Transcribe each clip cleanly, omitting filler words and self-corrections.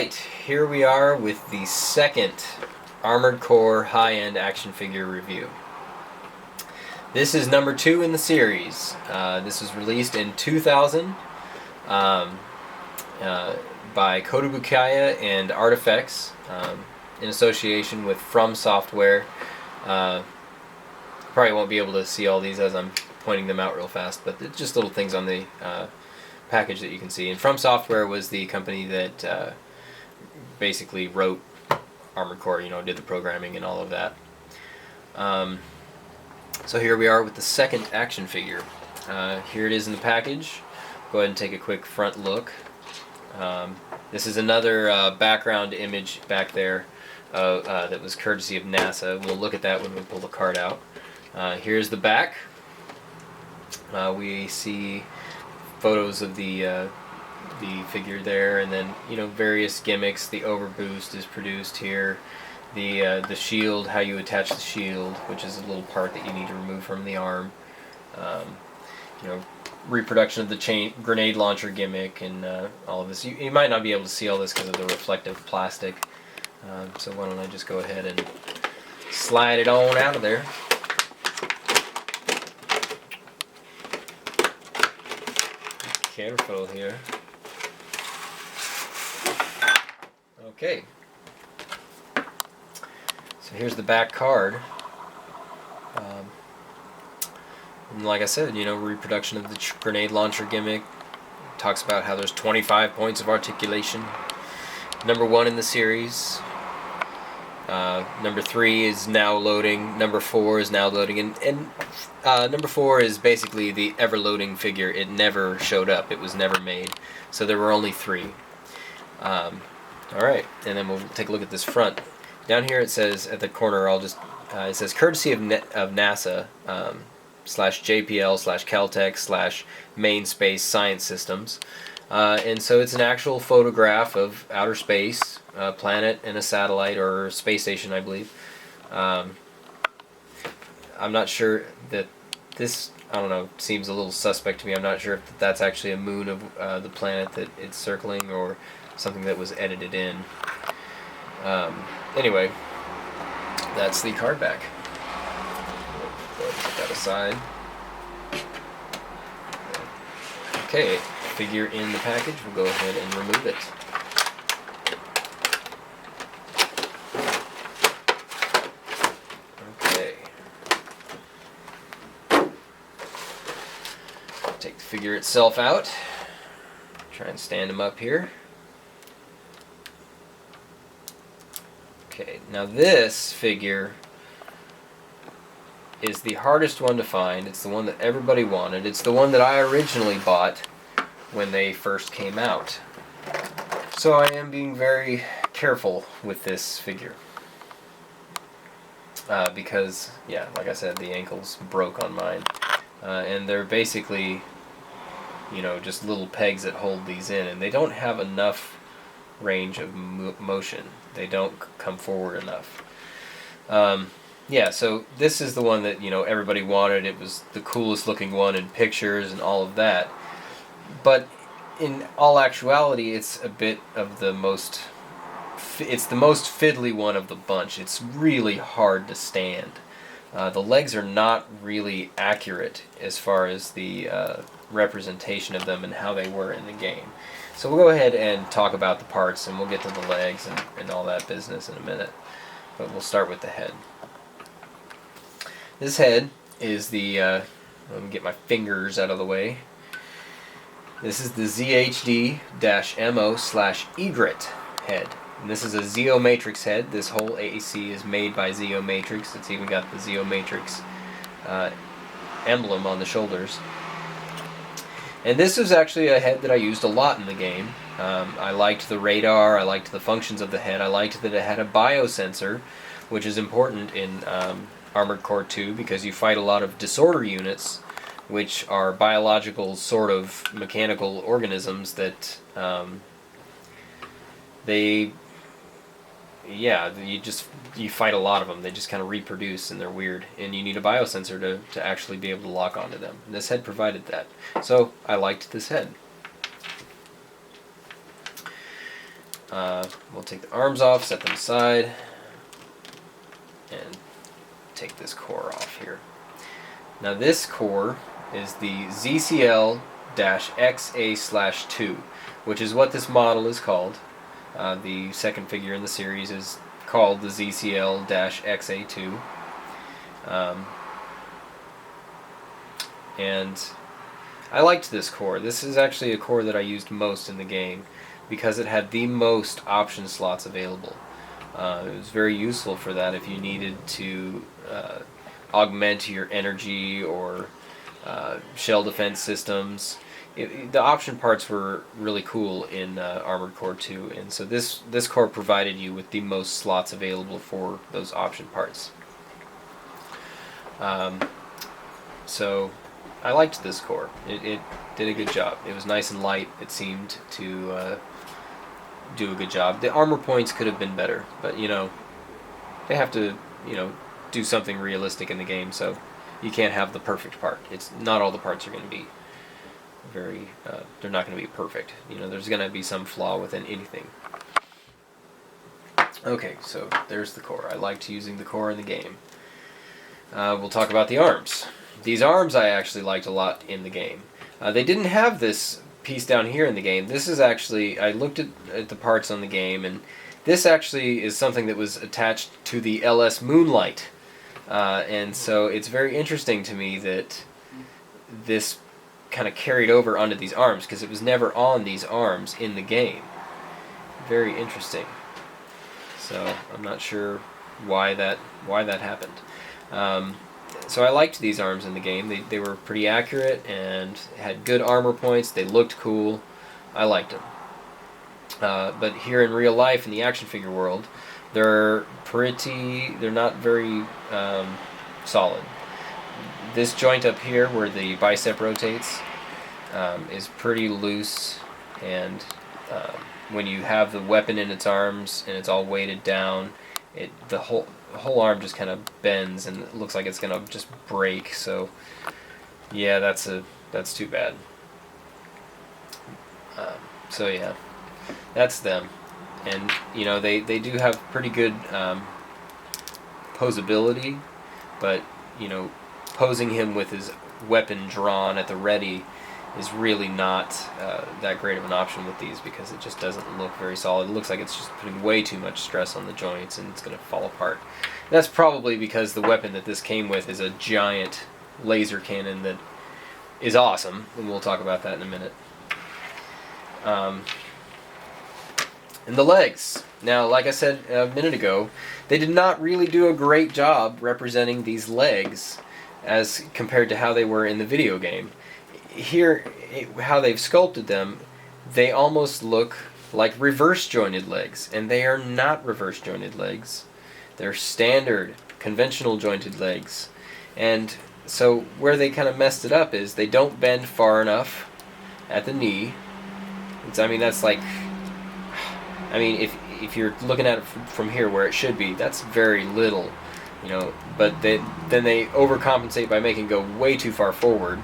Alright, here we are with the second Armored Core high-end action figure review. This is number 2 in the series. This was released in 2000 by Kodabukaya and Artifacts in association with From Software. Probably won't be able to see all these as I'm pointing them out real fast, but it's just little things on the package that you can see. And From Software was the company that basically wrote Armored Core, did the programming and all of that. So here we are with the second action figure. Here it is in the package. Go ahead and take a quick front look. This is another background image back there that was courtesy of NASA. We'll look at that when we pull the card out. Here's the back. We see photos of the figure there, and then various gimmicks. The overboost is produced here. The shield, how you attach the shield, which is a little part that you need to remove from the arm. Reproduction of the grenade launcher gimmick, and all of this. You might not be able to see all this because of the reflective plastic. So why don't I just go ahead and slide it on out of there. Careful here. Okay. So here's the back card. And like I said, reproduction of the grenade launcher gimmick. Talks about how there's 25 points of articulation. Number 1 in the series. Number 3 is now loading. Number 4 is now loading. And number 4 is basically the ever-loading figure. It never showed up. It was never made. So there were only 3. Alright, and then we'll take a look at this front. Down here it says, at the corner, it says, courtesy of NASA, /JPL, /Caltech, /Main Space Science Systems. And so it's an actual photograph of outer space, a planet and a satellite, or a space station, I believe. I'm not sure that this, seems a little suspect to me. I'm not sure if that's actually a moon of the planet that it's circling, or something that was edited in. Anyway, that's the card back. Go ahead and put that aside. Okay, figure in the package. We'll go ahead and remove it. Okay. Take the figure itself out. Try and stand him up here. Okay, now this figure is the hardest one to find. It's the one that everybody wanted. It's the one that I originally bought when they first came out. So I am being very careful with this figure. Because, like I said, the ankles broke on mine. And they're basically, just little pegs that hold these in. And they don't have enough range of motion. They don't come forward enough. So this is the one that everybody wanted. It was the coolest looking one in pictures and all of that. But in all actuality, it's a bit of the most. It's the most fiddly one of the bunch. It's really hard to stand. The legs are not really accurate as far as the representation of them and how they were in the game. So we'll go ahead and talk about the parts, and we'll get to the legs and all that business in a minute. But we'll start with the head. This head is the, let me get my fingers out of the way. This is the ZHD-MO/Egret head. And this is a Zeomatrix head. This whole AC is made by Zeomatrix. It's even got the Zeomatrix emblem on the shoulders. And this is actually a head that I used a lot in the game. I liked the radar, I liked the functions of the head, I liked that it had a biosensor, which is important in Armored Core 2 because you fight a lot of disorder units, which are biological sort of mechanical organisms that you fight a lot of them. They just kind of reproduce and they're weird, and you need a biosensor to actually be able to lock onto them. And this head provided that. So I liked this head. we'll take the arms off, set them aside, and take this core off here. Now this core is the ZCL-XA/2, which is what this model is called. The second figure in the series is called the ZCL-XA2. And I liked this core. This is actually a core that I used most in the game because it had the most option slots available. It was very useful for that if you needed to augment your energy or shell defense systems. The option parts were really cool in Armored Core 2, and so this core provided you with the most slots available for those option parts. So I liked this core. It did a good job. It was nice and light. It seemed to do a good job. The armor points could have been better, but they have to do something realistic in the game, so you can't have the perfect part. It's not all the parts are going to be they're not going to be perfect. There's going to be some flaw within anything. Okay, so there's the core. I liked using the core in the game. We'll talk about the arms. These arms I actually liked a lot in the game. They didn't have this piece down here in the game. This is actually, I looked at the parts on the game, and this actually is something that was attached to the LS Moonlight. And so it's very interesting to me that this kind of carried over onto these arms, because it was never on these arms in the game. Very interesting. So I'm not sure why that happened. So I liked these arms in the game. They were pretty accurate and had good armor points. They looked cool. I liked them. But here in real life, in the action figure world, they're not very solid. This joint up here where the bicep rotates is pretty loose, and when you have the weapon in its arms and it's all weighted down, the whole arm just kind of bends and it looks like it's gonna just break. So yeah, that's too bad. So yeah, that's them, and they do have pretty good posability, but posing him with his weapon drawn at the ready is really not that great of an option with these, because it just doesn't look very solid. It looks like it's just putting way too much stress on the joints and it's going to fall apart. And that's probably because the weapon that this came with is a giant laser cannon that is awesome, and we'll talk about that in a minute. And the legs. Now, like I said a minute ago, they did not really do a great job representing these legs as compared to how they were in the video game. Here, how they've sculpted them, they almost look like reverse jointed legs, and they are not reverse jointed legs. They're standard, conventional jointed legs. And so where they kind of messed it up is they don't bend far enough at the knee. That's like, if you're looking at it from here where it should be, that's very little, but then they overcompensate by making it go way too far forward,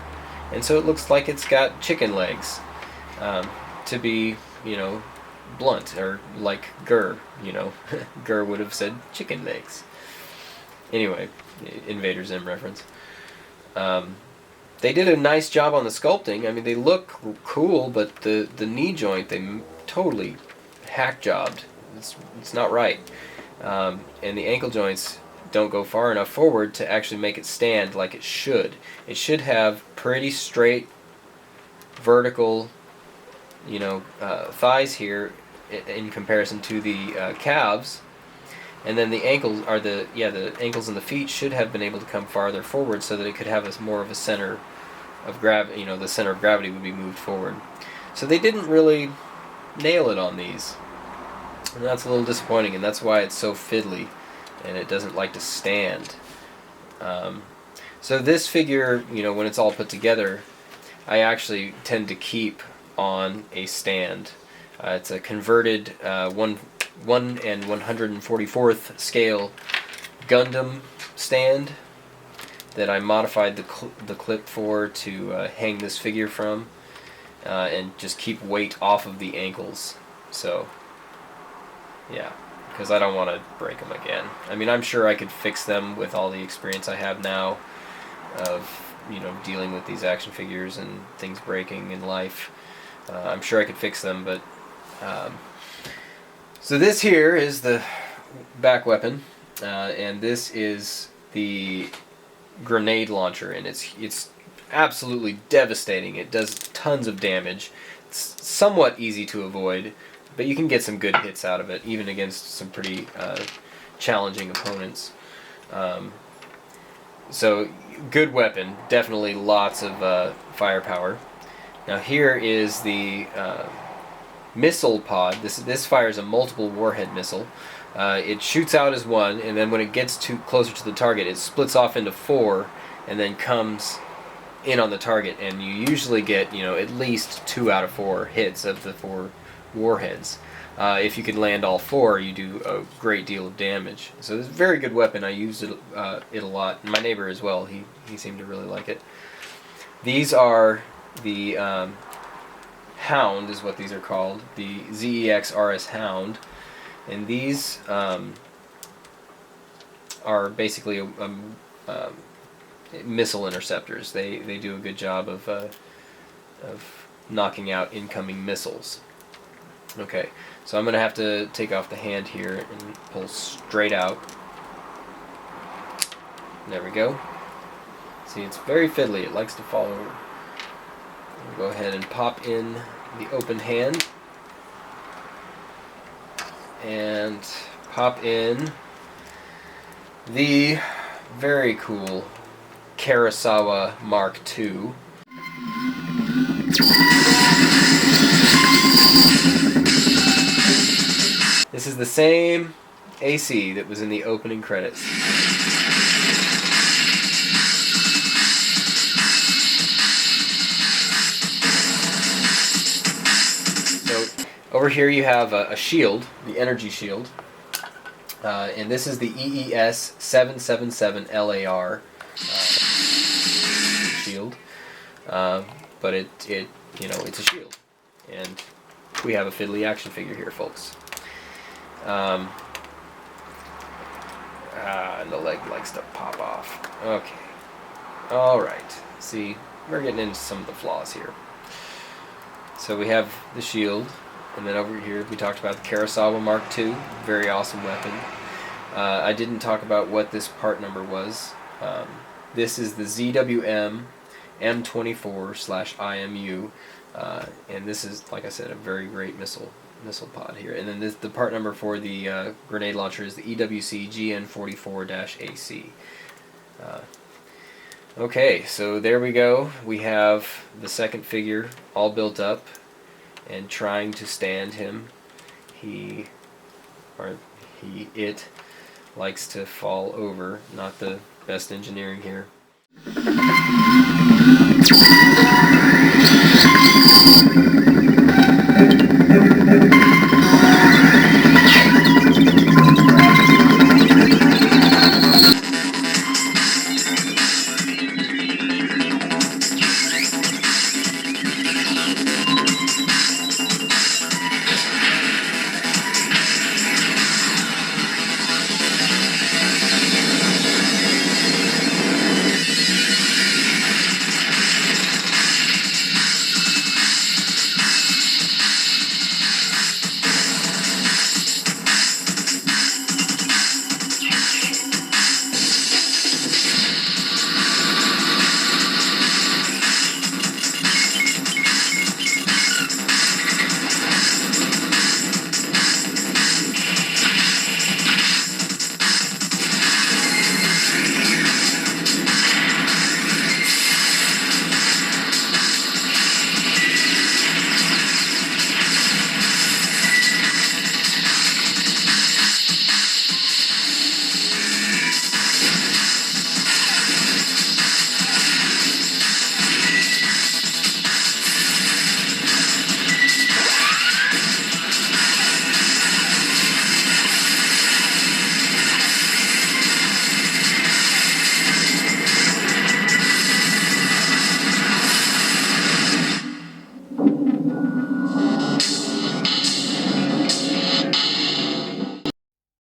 and so it looks like it's got chicken legs, to be, blunt, or like Gur, Gur would have said chicken legs. Anyway, Invader Zim reference. They did a nice job on the sculpting. They look cool, but the knee joint, they totally hack jobbed. It's not right. And the ankle joints don't go far enough forward to actually make it stand like it should. It should have pretty straight, vertical, thighs here in comparison to the calves, and then the ankles are the ankles and the feet should have been able to come farther forward so that it could have more of a center of gravity. The center of gravity would be moved forward. So they didn't really nail it on these. And that's a little disappointing, and that's why it's so fiddly, and it doesn't like to stand. So this figure, when it's all put together, I actually tend to keep on a stand. It's a converted 1 and 144th scale Gundam stand that I modified the clip for to hang this figure from, and just keep weight off of the ankles. So Yeah, because I don't want to break them again. I mean, I'm sure I could fix them with all the experience I have now of, you know, dealing with these action figures and things breaking in life. I'm sure I could fix them, but so this here is the back weapon, and this is the grenade launcher, and it's absolutely devastating. It does tons of damage. It's somewhat easy to avoid, but you can get some good hits out of it, even against some pretty challenging opponents. So good weapon, definitely lots of firepower. Now here is the missile pod. This fires a multiple warhead missile. It shoots out as one, and then when it gets closer to the target, it splits off into 4, and then comes in on the target. And you usually get, you know, at least 2 out of 4 hits of the 4 warheads. If you can land all 4, you do a great deal of damage. So it's a very good weapon. I used it a lot. And my neighbor as well. He seemed to really like it. These are the Hound is what these are called. The ZEX-RS Hound. And these are basically missile interceptors. They do a good job of knocking out incoming missiles. Okay, so I'm going to have to take off the hand here and pull straight out. There we go. See, it's very fiddly. It likes to fall over. I'll go ahead and pop in the open hand. And pop in the very cool Kurosawa Mark II. This is the same AC that was in the opening credits. So over here you have a shield, the energy shield, and this is the EES-777 LAR shield, but it you know, it's a shield, and we have a fiddly action figure here, folks. And the leg likes to pop off. Okay. Alright. See, we're getting into some of the flaws here. So we have the shield, and then over here we talked about the Kurosawa Mark II. Very awesome weapon. I didn't talk about what this part number was. This is the ZWM M24/IMU, and this is, like I said, a very great missile pod here. And then the part number for the grenade launcher is the EWC GN44-AC. Okay, so there we go. We have the second figure all built up and trying to stand him. It likes to fall over. Not the best engineering here.